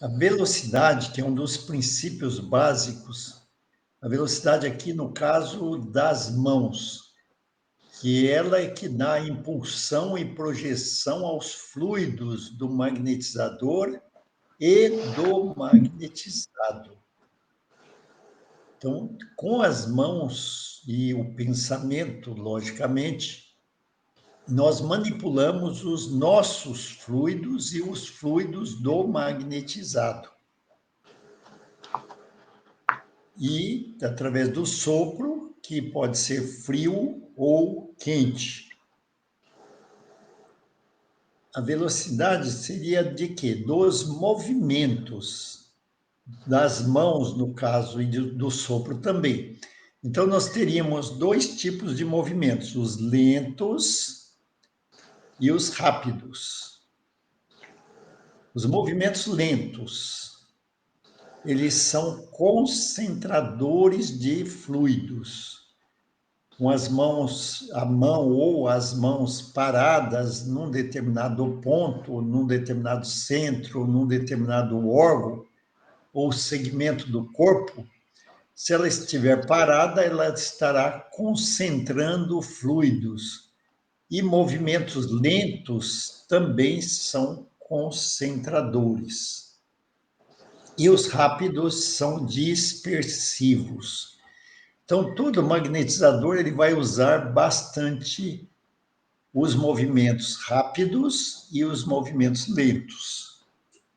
A velocidade, que é um dos princípios básicos, a velocidade aqui no caso das mãos, que ela é que dá impulsão e projeção aos fluidos do magnetizador e do magnetizado. Então, com as mãos e o pensamento, logicamente, nós manipulamos os nossos fluidos e os fluidos do magnetizado. E através do sopro, que pode ser frio ou quente. A velocidade seria de quê? Dos movimentos das mãos, no caso, e do sopro também. Então, nós teríamos dois tipos de movimentos, os lentos e os rápidos. Os movimentos lentos, eles são concentradores de fluidos. Com as mãos, a mão ou as mãos paradas num determinado ponto, num determinado centro, num determinado órgão ou segmento do corpo, se ela estiver parada, ela estará concentrando fluidos. E movimentos lentos também são concentradores. E os rápidos são dispersivos. Então, todo magnetizador ele vai usar bastante os movimentos rápidos e os movimentos lentos,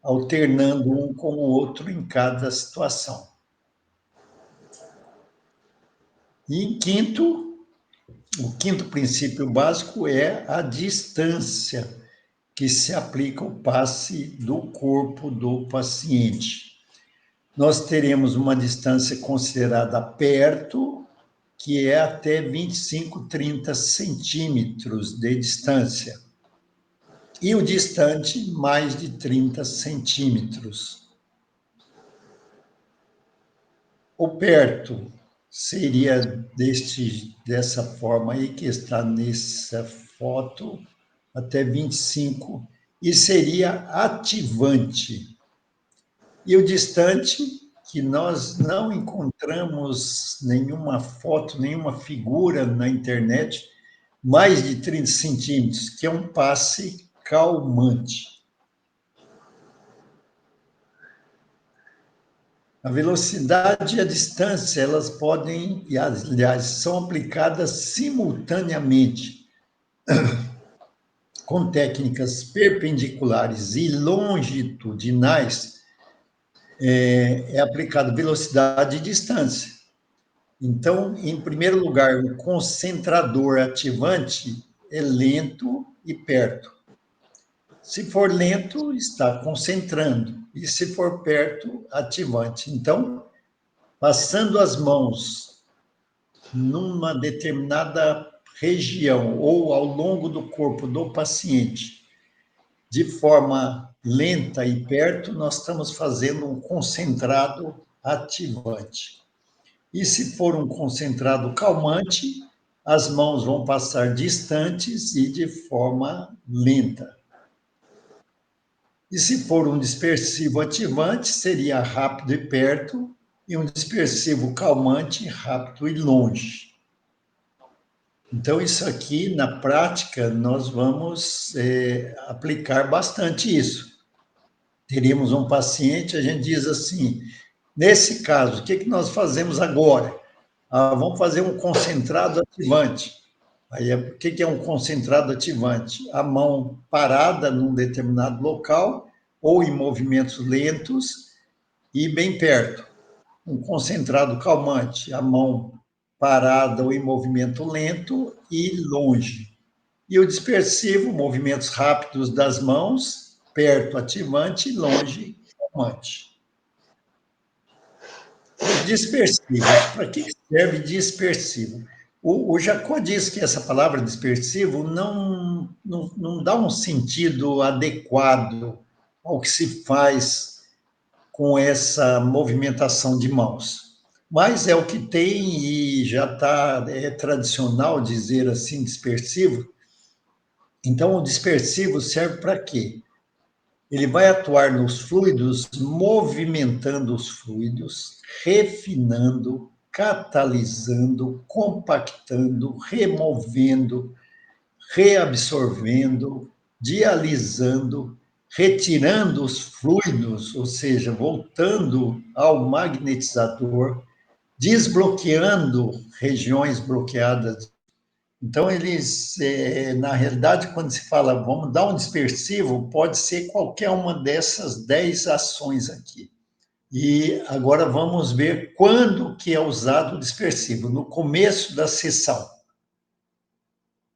alternando um com o outro em cada situação. E em quinto, o quinto princípio básico é a distância que se aplica ao passe do corpo do paciente. Nós teremos uma distância considerada perto, que é até 25, 30 centímetros de distância. E o distante, mais de 30 centímetros. O perto seria dessa forma aí, que está nessa foto, até 25, e seria ativante. E o distante, que nós não encontramos nenhuma foto, nenhuma figura na internet, mais de 30 centímetros, que é um passe calmante. A velocidade e a distância, elas podem, e aliás, são aplicadas simultaneamente, com técnicas perpendiculares e longitudinais, é aplicado velocidade e distância. Então, em primeiro lugar, o concentrador ativante é lento e perto. Se for lento, está concentrando. E se for perto, ativante. Então, passando as mãos numa determinada região ou ao longo do corpo do paciente, de forma lenta e perto, nós estamos fazendo um concentrado ativante. E se for um concentrado calmante, as mãos vão passar distantes e de forma lenta. E se for um dispersivo ativante, seria rápido e perto, e um dispersivo calmante, rápido e longe. Então, isso aqui, na prática, nós vamos aplicar bastante isso. Teríamos um paciente, a gente diz assim, nesse caso, o que nós fazemos agora? Vamos fazer um concentrado ativante. Aí, o que é um concentrado ativante? A mão parada num determinado local, ou em movimentos lentos, e bem perto. Um concentrado calmante, a mão parada ou em movimento lento e longe. E o dispersivo, movimentos rápidos das mãos, perto ativante e longe calmante. Os dispersivos, para que serve dispersivo? O Jacó diz que essa palavra dispersivo não dá um sentido adequado ao que se faz com essa movimentação de mãos. Mas é o que tem e já está, é tradicional dizer assim, dispersivo. Então, o dispersivo serve para quê? ele vai atuar nos fluidos, movimentando os fluidos, refinando, catalisando, compactando, removendo, reabsorvendo, dialisando, retirando os fluidos, ou seja, voltando ao magnetizador, desbloqueando regiões bloqueadas. Então, eles, na realidade, quando se fala vamos dar um dispersivo, pode ser qualquer uma dessas 10 ações aqui. E agora vamos ver quando que é usado o dispersivo. No começo da sessão,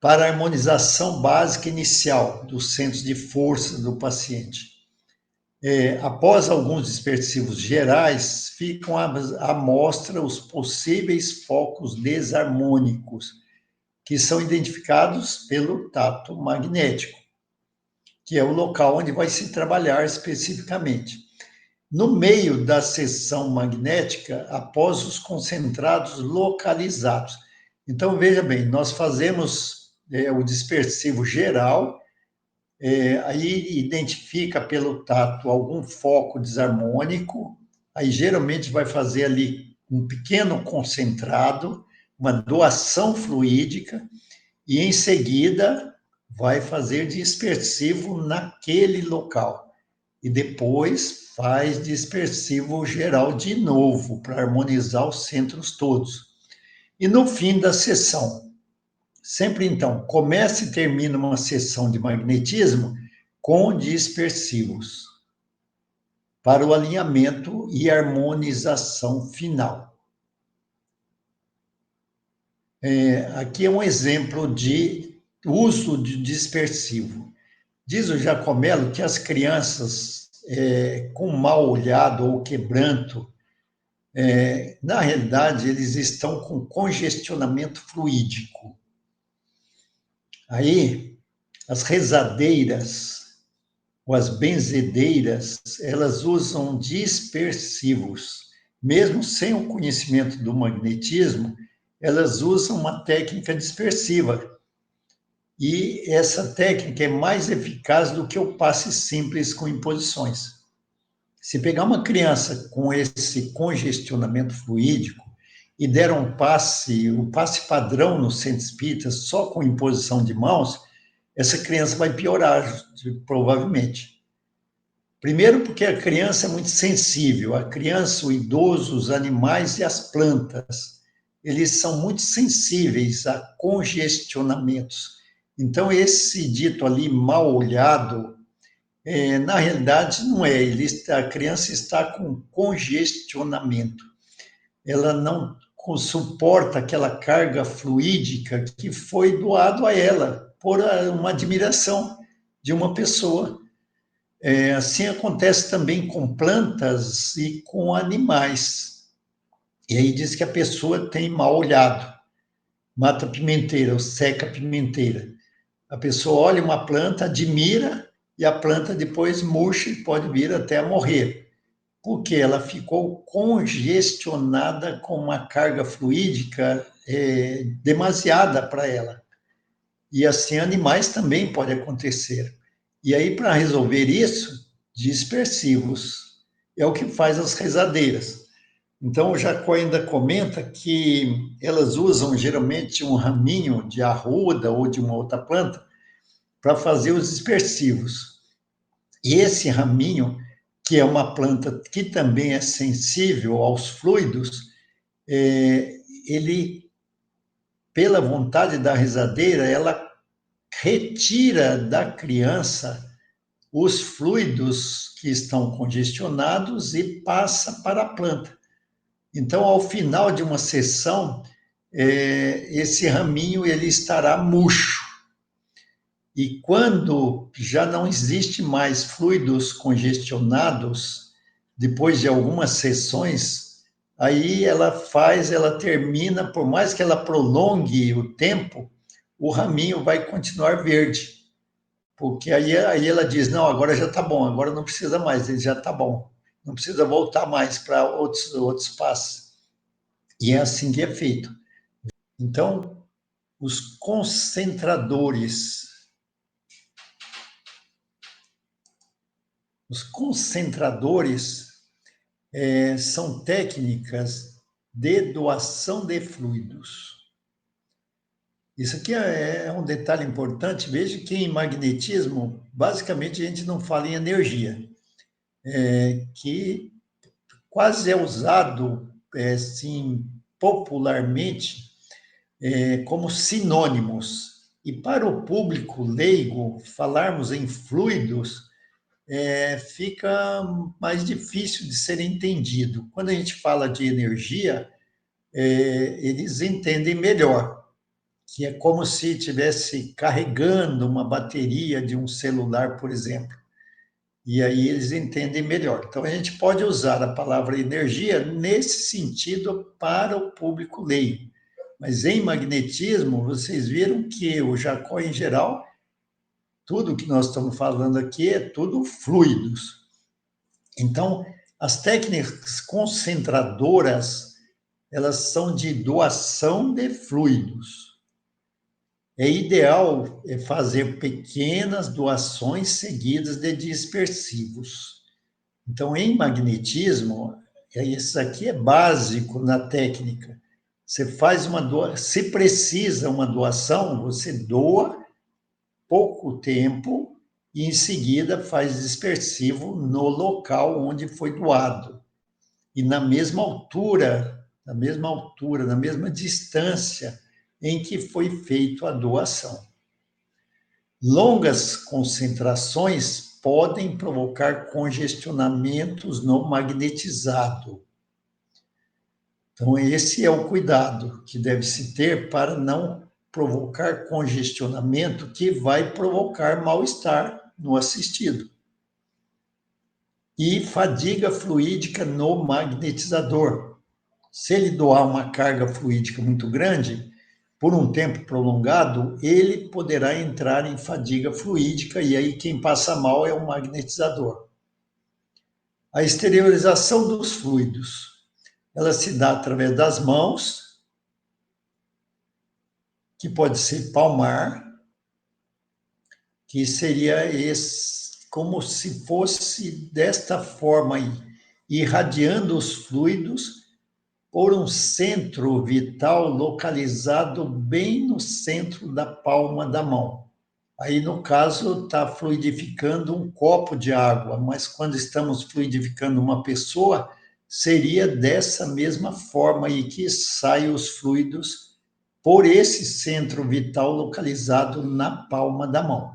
para a harmonização básica inicial dos centros de força do paciente. Após alguns dispersivos gerais, ficam à mostra os possíveis focos desarmônicos, que são identificados pelo tato magnético, que é o local onde vai se trabalhar especificamente. No meio da seção magnética, após os concentrados localizados. Então, veja bem, nós fazemos o dispersivo geral, aí identifica pelo tato algum foco desarmônico, aí geralmente vai fazer ali um pequeno concentrado, uma doação fluídica, e em seguida vai fazer dispersivo naquele local. E depois faz dispersivo geral de novo, para harmonizar os centros todos. E no fim da sessão, sempre então, começa e termina uma sessão de magnetismo com dispersivos, para o alinhamento e harmonização final. Aqui é um exemplo de uso de dispersivo. Diz o Giacomello que as crianças com mal olhado ou quebranto, na realidade, eles estão com congestionamento fluídico. Aí, as rezadeiras ou as benzedeiras, elas usam dispersivos. Mesmo sem o conhecimento do magnetismo, elas usam uma técnica dispersiva. E essa técnica é mais eficaz do que o passe simples com imposições. Se pegar uma criança com esse congestionamento fluídico e der um passe, o passe padrão no centro espírita, só com imposição de mãos, essa criança vai piorar, provavelmente. Primeiro, porque a criança é muito sensível. A criança, o idoso, os animais e as plantas, eles são muito sensíveis a congestionamentos. Então, esse dito ali, mal olhado, na realidade, não é. A criança está com congestionamento. Ela não suporta aquela carga fluídica que foi doado a ela por uma admiração de uma pessoa. Assim acontece também com plantas e com animais. E aí diz que a pessoa tem mal olhado, mata pimenteira ou seca pimenteira. A pessoa olha uma planta, admira, e a planta depois murcha e pode vir até a morrer, porque ela ficou congestionada com uma carga fluídica demasiada para ela. E assim animais também pode acontecer. E aí, para resolver isso, dispersivos. É o que faz as rezadeiras. Então, o Jacó ainda comenta que elas usam geralmente um raminho de arruda ou de uma outra planta para fazer os dispersivos. E esse raminho, que é uma planta que também é sensível aos fluidos, ele, pela vontade da rezadeira, ela retira da criança os fluidos que estão congestionados e passa para a planta. Então, ao final de uma sessão, esse raminho ele estará murcho. E quando já não existe mais fluidos congestionados, depois de algumas sessões, aí ela termina, por mais que ela prolongue o tempo, o raminho vai continuar verde. Porque aí ela diz, não, agora já está bom, agora não precisa mais, ele já está bom. Não precisa voltar mais para outros passos. E é assim que é feito. Então, os concentradores Os concentradores são técnicas de doação de fluidos. Isso aqui é um detalhe importante. Veja que em magnetismo, basicamente, a gente não fala em energia, que quase é usado, assim, popularmente, como sinônimos. E para o público leigo, falarmos em fluidos fica mais difícil de ser entendido. Quando a gente fala de energia, eles entendem melhor, que é como se estivesse carregando uma bateria de um celular, por exemplo. E aí eles entendem melhor. Então, a gente pode usar a palavra energia nesse sentido para o público leigo. Mas em magnetismo, vocês viram que o Jacó, em geral, tudo que nós estamos falando aqui é tudo fluidos. Então, as técnicas concentradoras, elas são de doação de fluidos. É ideal fazer pequenas doações seguidas de dispersivos. Então, em magnetismo, isso aqui é básico na técnica. Você faz uma doação, se precisa uma doação, você doa pouco tempo e em seguida faz dispersivo no local onde foi doado. E na mesma altura, na mesma distância em que foi feita a doação. Longas concentrações podem provocar congestionamentos no magnetizado. Então, esse é o cuidado que deve se ter para não provocar congestionamento que vai provocar mal-estar no assistido. E fadiga fluídica no magnetizador. Se ele doar uma carga fluídica muito grande, por um tempo prolongado, ele poderá entrar em fadiga fluídica e aí quem passa mal é o magnetizador. A esterilização dos fluidos, ela se dá através das mãos, que pode ser palmar, que seria como se fosse desta forma aí, irradiando os fluidos por um centro vital localizado bem no centro da palma da mão. Aí, no caso, está fluidificando um copo de água, mas quando estamos fluidificando uma pessoa, seria dessa mesma forma aí que saem os fluidos por esse centro vital localizado na palma da mão.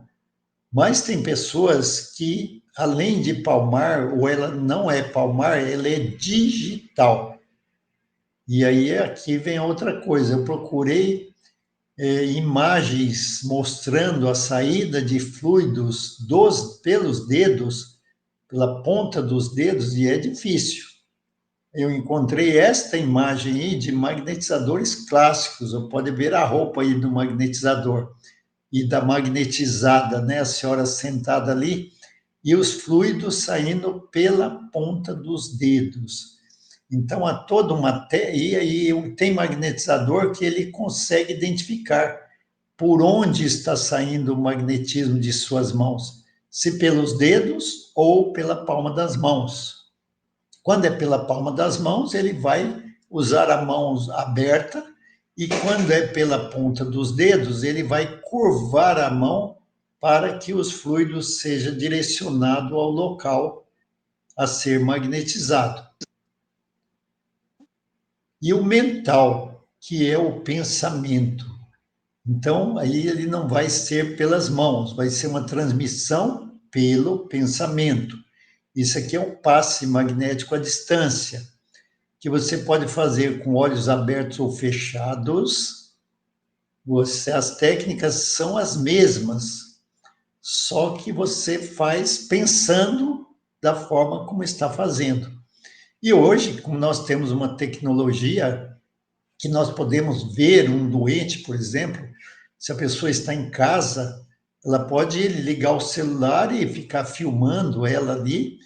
Mas tem pessoas que, além de palmar, ou ela não é palmar, ela é digital. E aí aqui vem outra coisa. Eu procurei imagens mostrando a saída de fluidos pelos dedos, pela ponta dos dedos, e é difícil. Eu encontrei esta imagem aí de magnetizadores clássicos. Você pode ver a roupa aí do magnetizador e da magnetizada, né? A senhora sentada ali e os fluidos saindo pela ponta dos dedos. Então, há toda uma... E aí tem magnetizador que ele consegue identificar por onde está saindo o magnetismo de suas mãos, se pelos dedos ou pela palma das mãos. Quando é pela palma das mãos, ele vai usar a mão aberta, e quando é pela ponta dos dedos, ele vai curvar a mão para que os fluidos sejam direcionados ao local a ser magnetizado. E o mental, que é o pensamento. Então, aí ele não vai ser pelas mãos, vai ser uma transmissão pelo pensamento. Isso aqui é um passe magnético à distância, que você pode fazer com olhos abertos ou fechados. As técnicas são as mesmas, só que você faz pensando da forma como está fazendo. E hoje, como nós temos uma tecnologia que nós podemos ver um doente, por exemplo, se a pessoa está em casa, ela pode ligar o celular e ficar filmando ela ali,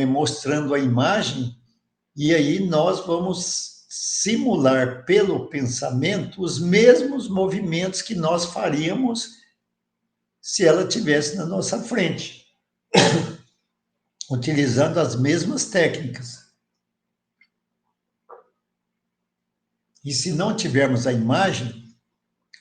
mostrando a imagem, e aí nós vamos simular pelo pensamento os mesmos movimentos que nós faríamos se ela estivesse na nossa frente. utilizando as mesmas técnicas. E se não tivermos a imagem,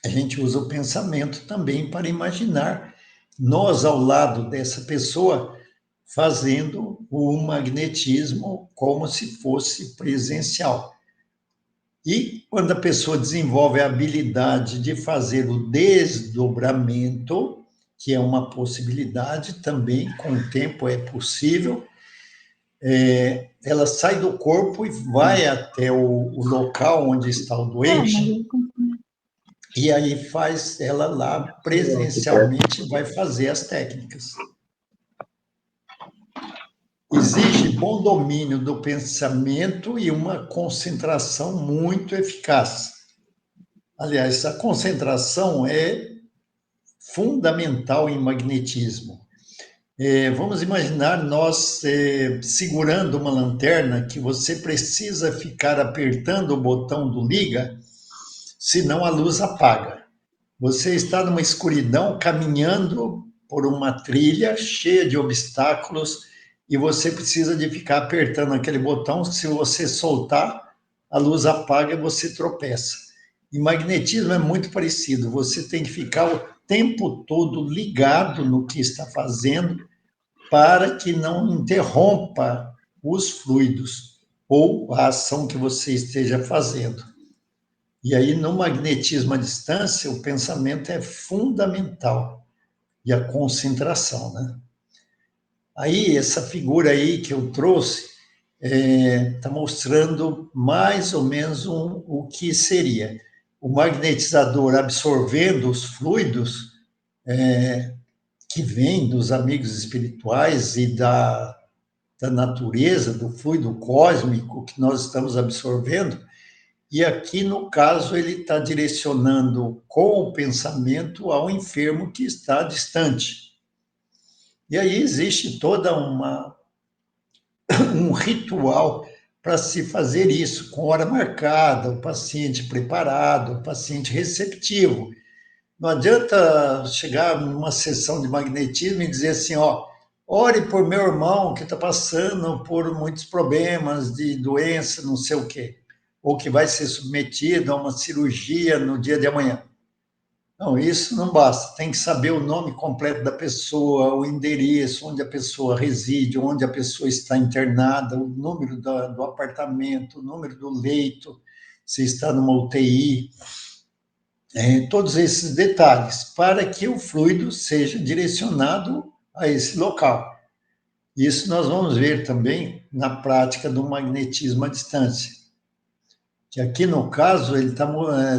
a gente usa o pensamento também para imaginar nós ao lado dessa pessoa fazendo o magnetismo como se fosse presencial. E quando a pessoa desenvolve a habilidade de fazer o desdobramento, que é uma possibilidade também, com o tempo é possível, ela sai do corpo e vai até o local onde está o doente, e aí faz ela lá presencialmente, vai fazer as técnicas. Exige bom domínio do pensamento e uma concentração muito eficaz. Aliás, a concentração é fundamental em magnetismo. Vamos imaginar nós segurando uma lanterna que você precisa ficar apertando o botão do liga, senão a luz apaga. Você está numa escuridão, caminhando por uma trilha cheia de obstáculos e você precisa de ficar apertando aquele botão. Se você soltar, a luz apaga e você tropeça. E magnetismo é muito parecido. Você tem que ficar o tempo todo ligado no que está fazendo para que não interrompa os fluidos ou a ação que você esteja fazendo. E aí, no magnetismo à distância, o pensamento é fundamental e a concentração, né? Aí, essa figura aí que eu trouxe está mostrando mais ou menos o que seria. O magnetizador absorvendo os fluidos que vêm dos amigos espirituais e da natureza, do fluido cósmico que nós estamos absorvendo, e aqui, no caso, ele está direcionando com o pensamento ao enfermo que está distante. E aí existe toda um ritual para se fazer isso, com hora marcada, o paciente preparado, o paciente receptivo. Não adianta chegar numa sessão de magnetismo e dizer assim, ó, ore por meu irmão que está passando por muitos problemas de doença, não sei o quê, ou que vai ser submetido a uma cirurgia no dia de amanhã. Não, isso não basta. Tem que saber o nome completo da pessoa, o endereço, onde a pessoa reside, onde a pessoa está internada, o número do apartamento, o número do leito, se está numa UTI, todos esses detalhes, para que o fluido seja direcionado a esse local. Isso nós vamos ver também na prática do magnetismo à distância. Que aqui, no caso, ele está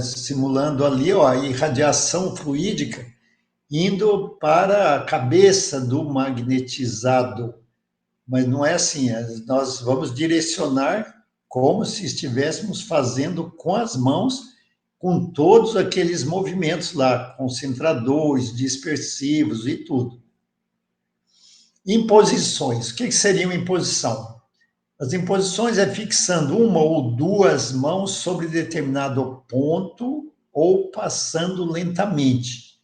simulando ali ó, a irradiação fluídica indo para a cabeça do magnetizado. Mas não é assim, nós vamos direcionar como se estivéssemos fazendo com as mãos, com todos aqueles movimentos lá, concentradores, dispersivos e tudo. Imposições. O que seria uma imposição? As imposições é fixando uma ou duas mãos sobre determinado ponto ou passando lentamente.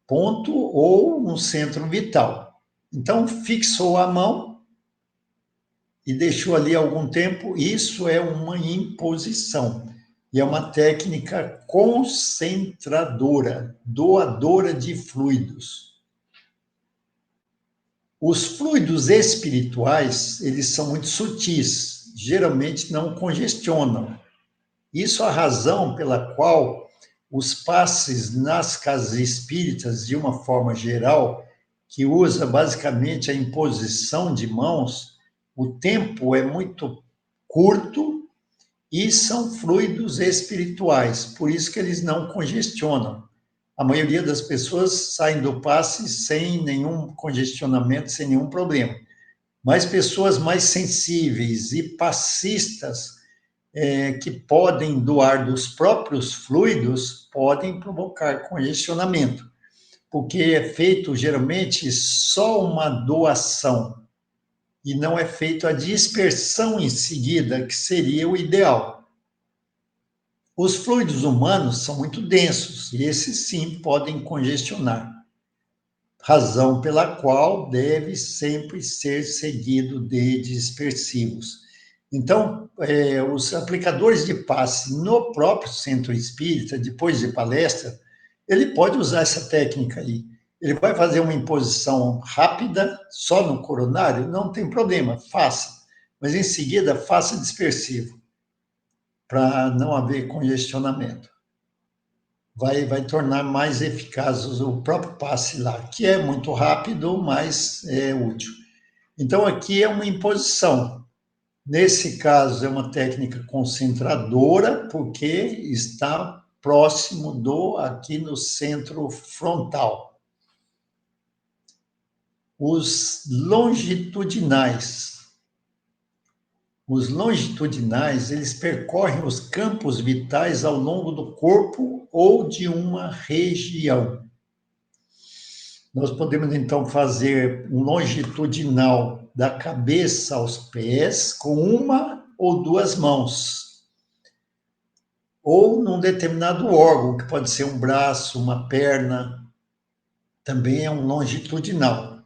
Ponto ou um centro vital. Então, fixou a mão e deixou ali algum tempo, isso é uma imposição. E é uma técnica concentradora, doadora de fluidos. Os fluidos espirituais, eles são muito sutis, geralmente não congestionam. Isso é a razão pela qual os passes nas casas espíritas, de uma forma geral, que usa basicamente a imposição de mãos, o tempo é muito curto e são fluidos espirituais, por isso que eles não congestionam. A maioria das pessoas saem do passe sem nenhum congestionamento, sem nenhum problema. Mas pessoas mais sensíveis e passistas, que podem doar dos próprios fluidos, podem provocar congestionamento, porque é feito geralmente só uma doação e não é feito a dispersão em seguida, que seria o ideal. Os fluidos humanos são muito densos e esses sim podem congestionar. razão pela qual deve sempre ser seguido de dispersivos. Então, os aplicadores de passe no próprio centro espírita, depois de palestra, ele pode usar essa técnica aí. Ele vai fazer uma imposição rápida, só no coronário, não tem problema, faça. Mas em seguida, faça dispersivo, para não haver congestionamento. Vai tornar mais eficaz o próprio passe lá, que é muito rápido, mas é útil. Então, aqui é uma imposição. Nesse caso, é uma técnica concentradora, porque está próximo aqui no centro frontal. Os longitudinais. Os longitudinais, eles percorrem os campos vitais ao longo do corpo ou de uma região. Nós podemos, então, fazer um longitudinal da cabeça aos pés com uma ou duas mãos. Ou num determinado órgão, que pode ser um braço, uma perna, também é um longitudinal.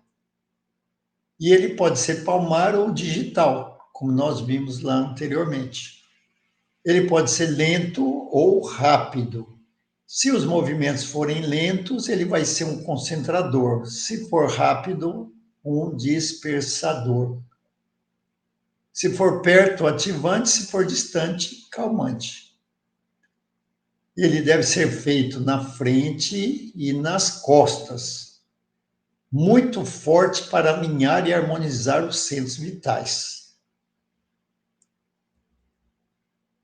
E ele pode ser palmar ou digital, como nós vimos lá anteriormente. Ele pode ser lento ou rápido. Se os movimentos forem lentos, ele vai ser um concentrador. Se for rápido, um dispersador. Se for perto, ativante. Se for distante, calmante. Ele deve ser feito na frente e nas costas. Muito forte para alinhar e harmonizar os centros vitais.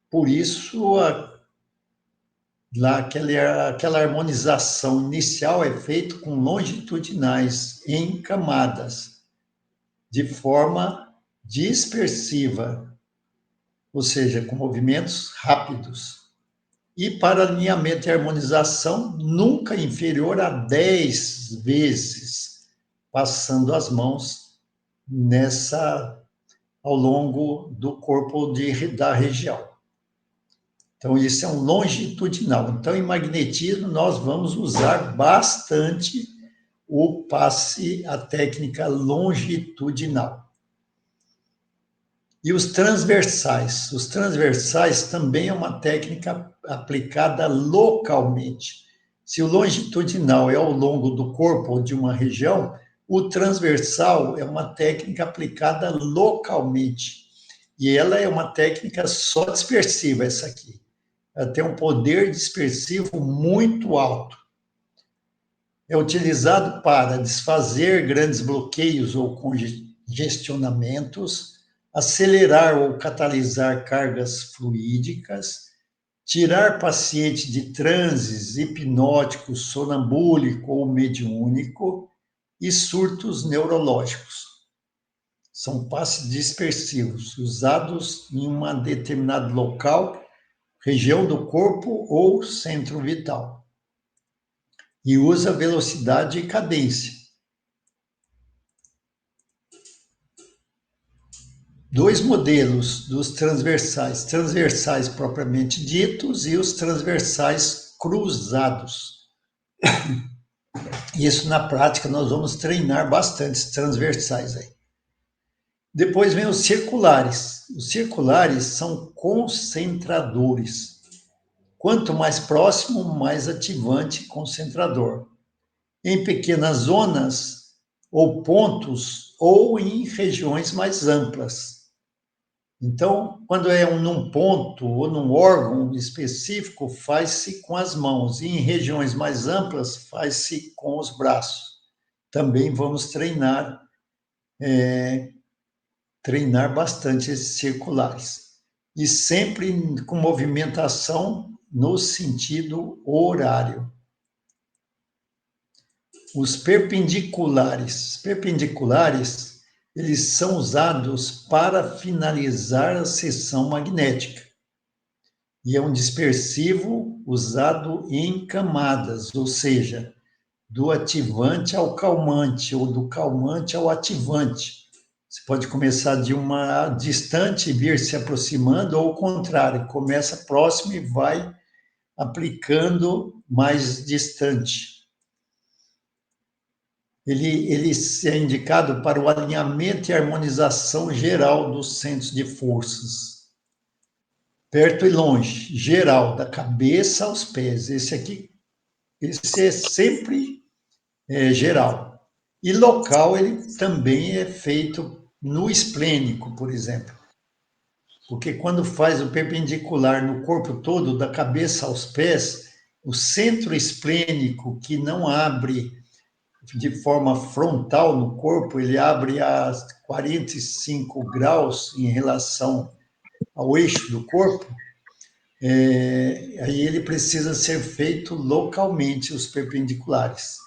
Por isso, lá aquela harmonização inicial é feita com longitudinais em camadas, de forma dispersiva, ou seja, com movimentos rápidos. E para alinhamento e harmonização, nunca inferior a 10 vezes, passando as mãos ao longo do corpo da região. Então, isso é um longitudinal. Então, em magnetismo, nós vamos usar bastante o passe, a técnica longitudinal. E os transversais. Os transversais também é uma técnica aplicada localmente. Se o longitudinal é ao longo do corpo ou de uma região, o transversal é uma técnica aplicada localmente. E ela é uma técnica só dispersiva, essa aqui. Ela tem um poder dispersivo muito alto. É utilizado para desfazer grandes bloqueios ou congestionamentos, acelerar ou catalisar cargas fluídicas, tirar paciente de transes hipnótico, sonambúlico ou mediúnico e surtos neurológicos. São passes dispersivos, usados em um determinado local, região do corpo ou centro vital. E usa velocidade e cadência. 2 modelos dos transversais propriamente ditos e os transversais cruzados. Isso na prática nós vamos treinar bastante transversais aí. Depois vem os circulares. Os circulares são concentradores. Quanto mais próximo, mais ativante e concentrador. Em pequenas zonas ou pontos ou em regiões mais amplas. Então, quando é num ponto ou num órgão específico, faz-se com as mãos. E em regiões mais amplas, faz-se com os braços. Também vamos treinar bastante esses circulares. E sempre com movimentação no sentido horário. Os perpendiculares. Perpendiculares, eles são usados para finalizar a seção magnética. E é um dispersivo usado em camadas, ou seja, do ativante ao calmante, ou do calmante ao ativante. Você pode começar de uma distante e vir se aproximando, ou o contrário, começa próximo e vai aplicando mais distante. ele é indicado para o alinhamento e harmonização geral dos centros de forças. Perto e longe, geral, da cabeça aos pés. Esse é sempre geral. E local, ele também é feito no esplênico, por exemplo. Porque quando faz o perpendicular no corpo todo, da cabeça aos pés, o centro esplênico, que não abre de forma frontal no corpo, ele abre a 45 graus em relação ao eixo do corpo, aí ele precisa ser feito localmente, os perpendiculares.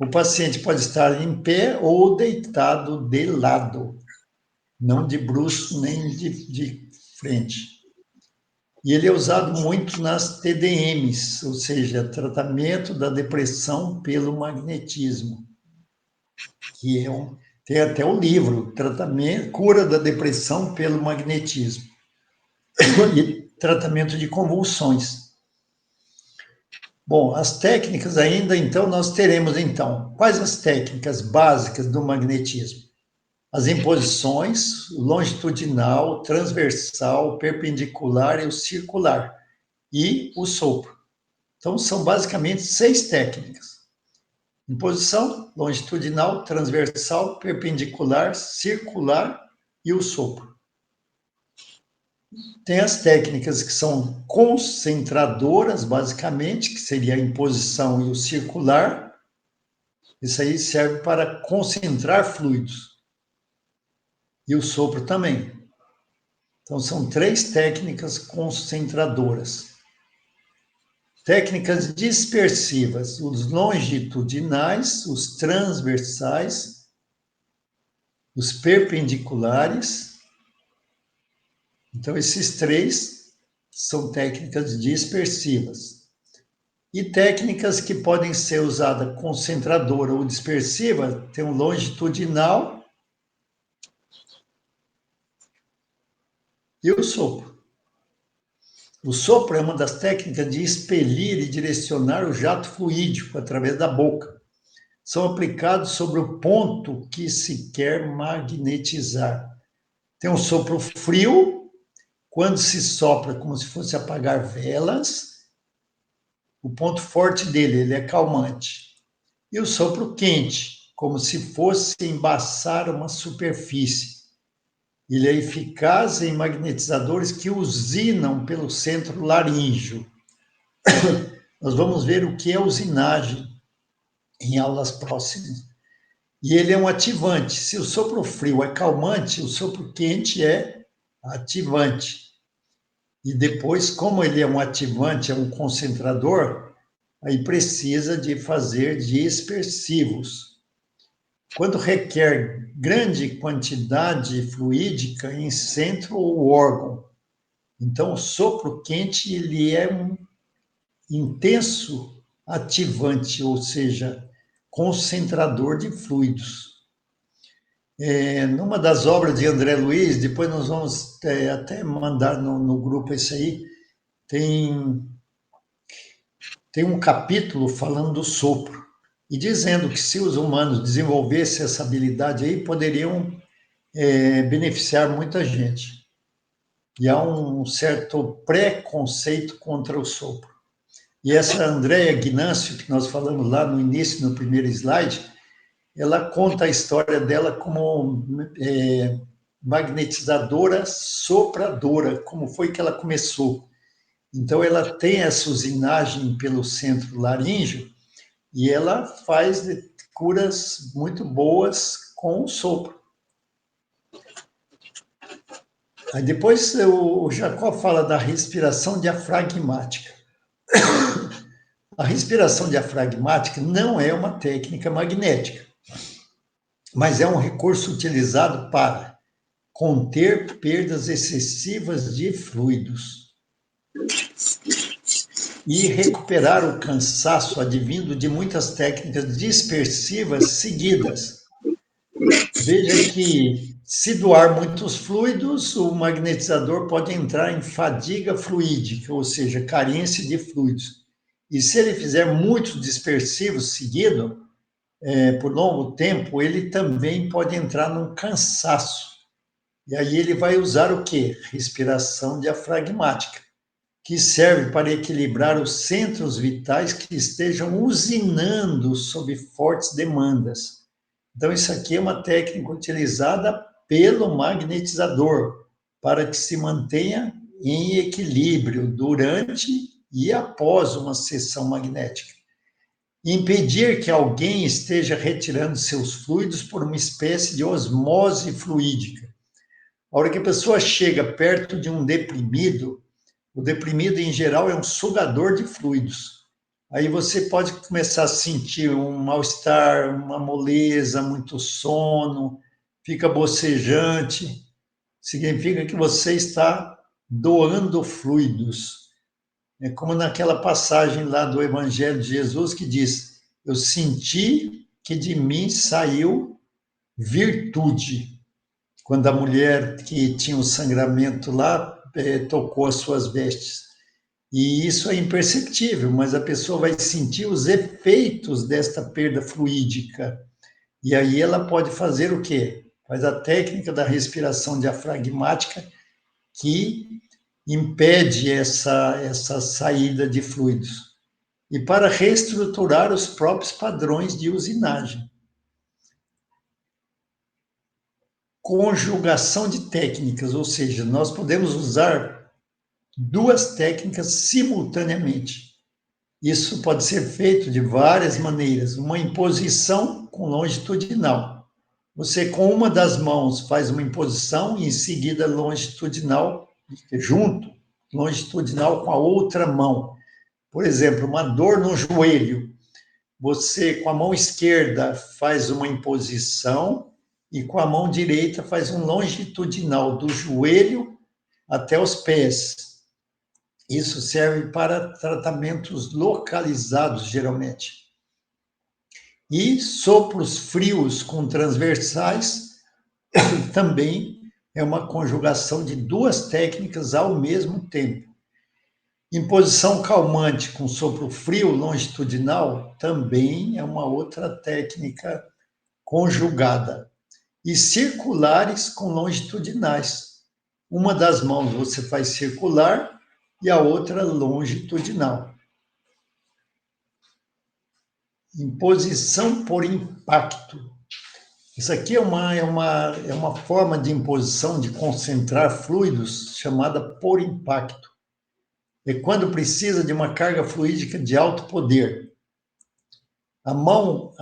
O paciente pode estar em pé ou deitado de lado, não de bruços nem de frente. E ele é usado muito nas TDMs, ou seja, tratamento da depressão pelo magnetismo, que tem até o livro, tratamento, cura da depressão pelo magnetismo, e tratamento de convulsões. Bom, as técnicas ainda, então, nós teremos, então, quais as técnicas básicas do magnetismo? As imposições, longitudinal, transversal, perpendicular e o circular, e o sopro. Então, são basicamente 6 técnicas. Imposição, longitudinal, transversal, perpendicular, circular e o sopro. Tem as técnicas que são concentradoras, basicamente, que seria a imposição e o circular. Isso aí serve para concentrar fluidos. E o sopro também. Então, são 3 técnicas concentradoras. Técnicas dispersivas, os longitudinais, os transversais, os perpendiculares. Então, esses 3 são técnicas dispersivas. E técnicas que podem ser usadas concentradora ou dispersiva, tem o longitudinal e o sopro. O sopro é uma das técnicas de expelir e direcionar o jato fluídico através da boca. São aplicados sobre o ponto que se quer magnetizar. Tem um sopro frio, quando se sopra como se fosse apagar velas. O ponto forte dele, ele é calmante. E o sopro quente, como se fosse embaçar uma superfície. Ele é eficaz em magnetizadores que usinam pelo centro laríngeo. Nós vamos ver o que é usinagem em aulas próximas. E ele é um ativante. Se o sopro frio é calmante, o sopro quente é ativante. E depois, como ele é um ativante, é um concentrador, aí precisa de fazer dispersivos. Quando requer grande quantidade fluídica em centro ou órgão. Então, o sopro quente, ele é um intenso ativante, ou seja, concentrador de fluidos. Numa das obras de André Luiz, depois nós vamos até mandar no grupo isso aí, tem um capítulo falando do sopro, e dizendo que se os humanos desenvolvessem essa habilidade aí, poderiam beneficiar muita gente. E há um certo preconceito contra o sopro. E essa Andréa Guinâncio, que nós falamos lá no início, no primeiro slide, ela conta a história dela como magnetizadora sopradora, como foi que ela começou. Então, ela tem essa usinagem pelo centro laríngeo e ela faz curas muito boas com o sopro. Aí depois o Jacó fala da respiração diafragmática. A respiração diafragmática não é uma técnica magnética, mas é um recurso utilizado para conter perdas excessivas de fluidos e recuperar o cansaço advindo de muitas técnicas dispersivas seguidas. Veja que, se doar muitos fluidos, o magnetizador pode entrar em fadiga fluídica, ou seja, carência de fluidos. E se ele fizer muitos dispersivos seguidos, por longo tempo, ele também pode entrar num cansaço. E aí ele vai usar o quê? Respiração diafragmática, que serve para equilibrar os centros vitais que estejam usinando sob fortes demandas. Então, isso aqui é uma técnica utilizada pelo magnetizador, para que se mantenha em equilíbrio durante e após uma sessão magnética. Impedir que alguém esteja retirando seus fluidos por uma espécie de osmose fluídica. A hora que a pessoa chega perto de um deprimido, o deprimido, em geral, é um sugador de fluidos. Aí você pode começar a sentir um mal-estar, uma moleza, muito sono, fica bocejante. Significa que você está doando fluidos. É como naquela passagem lá do Evangelho de Jesus que diz: eu senti que de mim saiu virtude. Quando a mulher que tinha o sangramento lá tocou as suas vestes. E isso é imperceptível, mas a pessoa vai sentir os efeitos desta perda fluídica. E aí ela pode fazer o quê? Faz a técnica da respiração diafragmática, que impede essa saída de fluidos. E para reestruturar os próprios padrões de usinagem. Conjugação de técnicas, ou seja, nós podemos usar duas técnicas simultaneamente. Isso pode ser feito de várias maneiras. Uma imposição com longitudinal. Você, com uma das mãos, faz uma imposição e, em seguida, longitudinal, junto, longitudinal com a outra mão. Por exemplo, uma dor no joelho. Você, com a mão esquerda, faz uma imposição e, com a mão direita, faz um longitudinal do joelho até os pés. Isso serve para tratamentos localizados, geralmente. E sopros frios com transversais também é uma conjugação de duas técnicas ao mesmo tempo. Imposição calmante com sopro frio longitudinal também é uma outra técnica conjugada. E circulares com longitudinais. Uma das mãos você faz circular e a outra longitudinal. Imposição por impacto. Isso aqui é uma forma de imposição de concentrar fluidos chamada por impacto. É quando precisa de uma carga fluídica de alto poder. A mão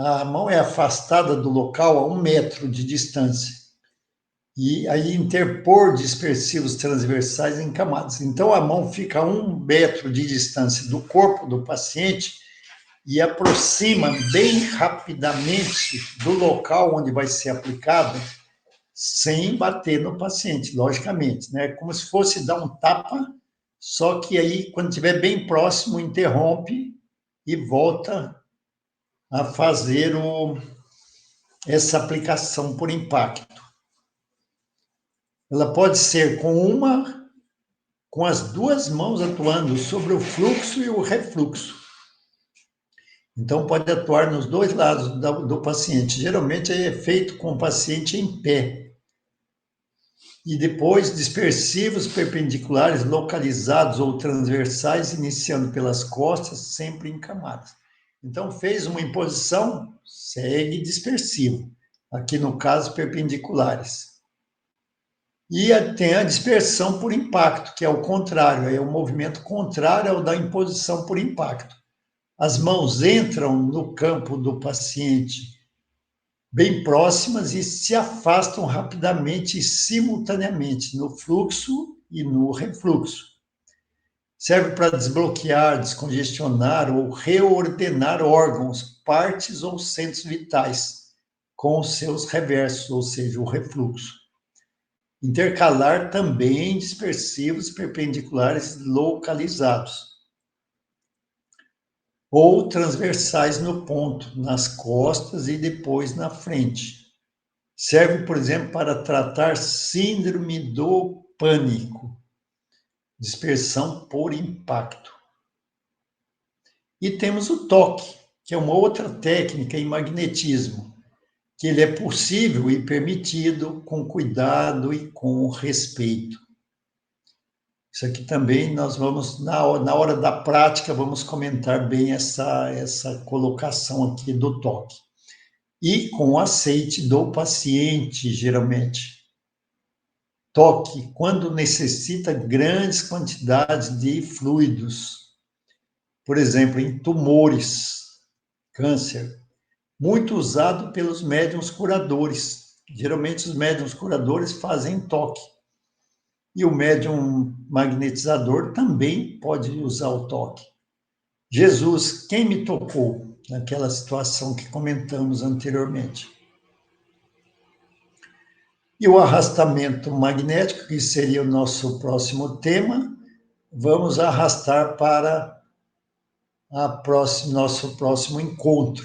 é afastada do local a 1 metro de distância. E aí interpor dispersivos transversais em camadas. Então a mão fica a 1 metro de distância do corpo do paciente e aproxima bem rapidamente do local onde vai ser aplicado, sem bater no paciente, logicamente, né? Como se fosse dar um tapa, só que aí, quando estiver bem próximo, interrompe e volta a fazer essa aplicação por impacto. Ela pode ser com as duas mãos atuando sobre o fluxo e o refluxo. Então, pode atuar nos dois lados do paciente. Geralmente é feito com o paciente em pé. E depois, dispersivos perpendiculares localizados ou transversais, iniciando pelas costas, sempre em camadas. Então, fez uma imposição, segue dispersivo. Aqui, no caso, perpendiculares. E tem a dispersão por impacto, que é o contrário, é o movimento contrário ao da imposição por impacto. As mãos entram no campo do paciente bem próximas e se afastam rapidamente e simultaneamente no fluxo e no refluxo. Serve para desbloquear, descongestionar ou reordenar órgãos, partes ou centros vitais, com os seus reversos, ou seja, o refluxo. Intercalar também dispersivos perpendiculares localizados ou transversais no ponto, nas costas e depois na frente. Serve, por exemplo, para tratar síndrome do pânico, dispersão por impacto. E temos o toque. que é uma outra técnica em magnetismo, que ele é possível e permitido com cuidado e com respeito. Isso aqui também nós vamos, na hora da prática, vamos comentar bem essa colocação aqui do toque. E com o aceite do paciente, geralmente. Toque quando necessita grandes quantidades de fluidos. Por exemplo, em tumores, câncer, muito usado pelos médiuns curadores. Geralmente os médiuns curadores fazem toque. E o médium magnetizador também pode usar o toque. Jesus, quem me tocou? Naquela situação que comentamos anteriormente. E o arrastamento magnético, que seria o nosso próximo tema, vamos arrastar para nosso próximo encontro.